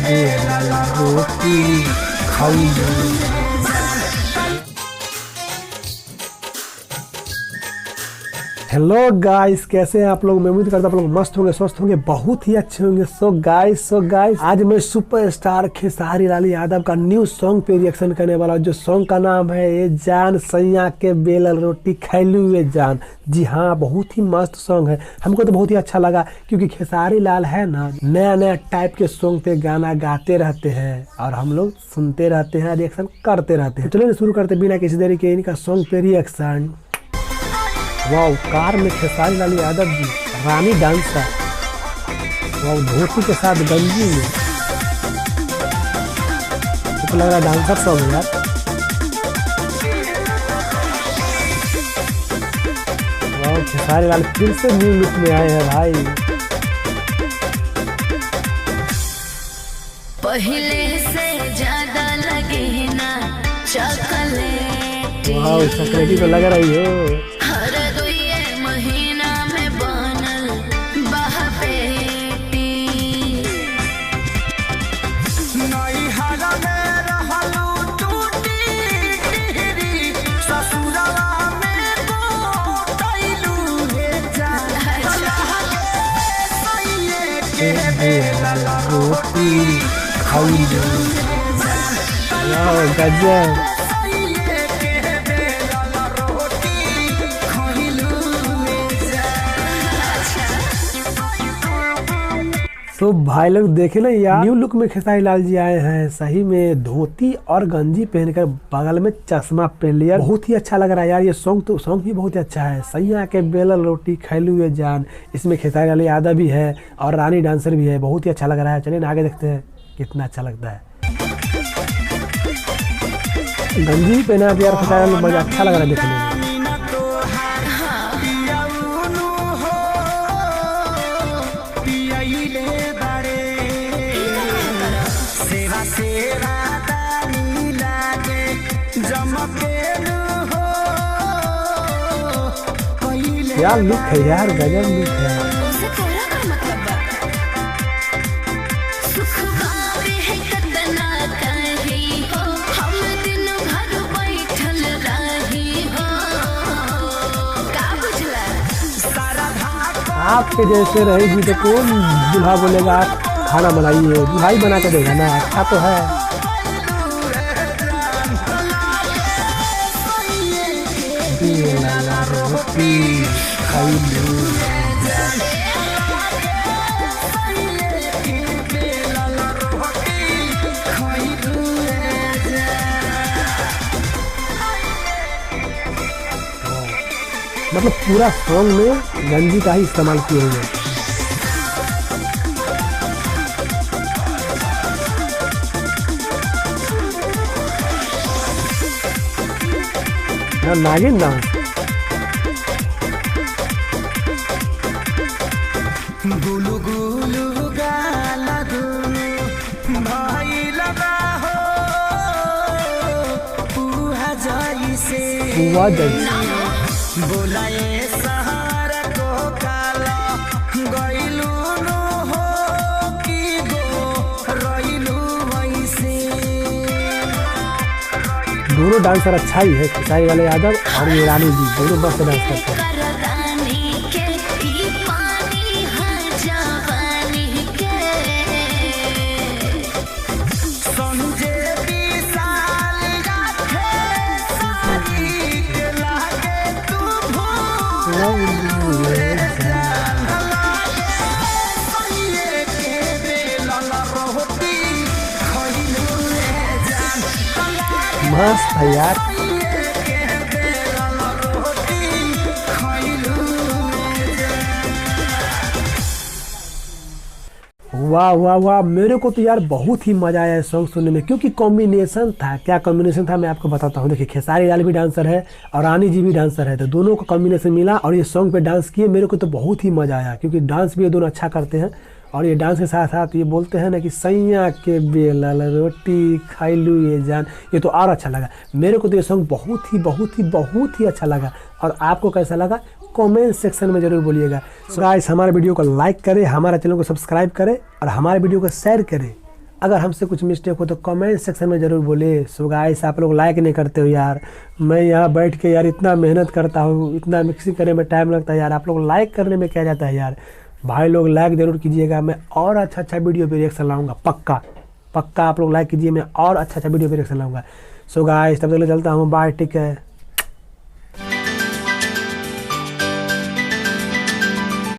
बेलल रोटी खइलू। Hello guys, कैसे हैं आप लोग? मैं उम्मीद करता हूं आप लोग मस्त होंगे, स्वस्थ होंगे, बहुत ही अच्छे होंगे। सो गाइस आज मैं सुपरस्टार खेसारी लाल यादव का न्यू सॉन्ग पे रिएक्शन करने वाला हूं, जो सॉन्ग का नाम है ये जान सैया के बेलल रोटी खैलू ये जान। जी हाँ, बहुत ही मस्त सॉन्ग है, हमको तो बहुत ही अच्छा लगा, क्योंकि खेसारी लाल है ना, नया नया टाइप के सॉन्ग पे गाना गाते रहते हैं और हम लोग सुनते रहते हैं, रिएक्शन करते रहते हैं। चलिए शुरू करते बिना किसी देरी के इनका सॉन्ग पे रिएक्शन। वाह, कार में खेसारी लाल यादव जी, रानी डांसर, वाह, धोती के साथ गंजी में, तो लग रहा है डांसर सॉन्ग है यार। वाह, खेसारी लाल फिर से न्यू लुक में आए हैं भाई। पहले से ज्यादा लगे ना चॉकलेट, वाह, चॉकलेटी तो लग रही हो। रोटी खइलू, गजब। तो भाई लोग देखे ना यार, न्यू लुक में खेसारी लाल जी आए हैं, सही में धोती और गंजी पहनकर बगल में चश्मा पहन लिया, बहुत ही अच्छा लग रहा है यार। ये सॉन्ग भी बहुत ही अच्छा है, सैया के बेलल रोटी खैलू ये जान। इसमें खेसारी लाल यादव भी है और रानी डांसर भी है, बहुत ही अच्छा लग रहा है। चलिए ना आगे देखते हैं कितना अच्छा लगता है। गंजी पहना यार खेसारी लाल, बड़ा अच्छा लग रहा है देखने में। यार लुक है यार, गजब लुक है। आपके जैसे रहेगी तो कौन दूल्हा बोलेगा खाना बनाइए, दूल्हा बना के देगा ना, अच्छा तो है। रोटी खइलू, मतलब पूरा सॉन्ग में गंजी का ही इस्तेमाल किए हुए हैं। नागिन डांस, गुलु गुलु गाला दुनु भाई लगा हो, पुहा जाई से बोलाए सहारा को काला गइलू नो हो की गो रइलू वैसे। दोनों डांसर अच्छा ही है, खेसारी लाल यादव और ये रानी जी, दोनों मस्त डांस करते हैं। मस्त है यार। वाह वाह वाह, मेरे को तो यार बहुत ही मजा आया सॉन्ग सुनने में, क्योंकि कॉम्बिनेशन था। क्या कॉम्बिनेशन था मैं आपको बताता हूँ। देखिए, खेसारी लाल भी डांसर है और रानी जी भी डांसर है, तो दोनों का कॉम्बिनेशन मिला और ये सॉन्ग पे डांस किए। मेरे को तो बहुत ही मजा आया, क्योंकि डांस भी ये दोनों अच्छा करते हैं और ये डांस के साथ साथ ये बोलते हैं ना कि सैया के बेलल रोटी खैलू ये जान, ये तो और अच्छा लगा। मेरे को तो ये सॉन्ग बहुत ही अच्छा लगा। और आपको कैसा लगा कमेंट सेक्शन में जरूर बोलिएगा। गाइस, हमारे वीडियो को लाइक करें, हमारे चैनल को सब्सक्राइब करें और हमारे वीडियो को शेयर करें अगर हमसे कुछ मिस्टेक हो तो कमेंट सेक्शन में ज़रूर बोले। सो गाइस आप लोग लाइक नहीं करते हो यार, मैं यहाँ बैठ के यार इतना मेहनत करता हूँ, इतना मिक्सिंग करने में टाइम लगता है यार, आप लोग लाइक करने में क्या जाता है यार। भाई लोग लाइक ज़रूर कीजिएगा, मैं और अच्छा वीडियो पे रिएक्शन लाऊंगा, पक्का आप लोग लाइक कीजिए, मैं और अच्छा वीडियो पे रिएक्शन लाऊंगा। सो गाइस तब तक चलता हूँ, बाय, टेक केयर।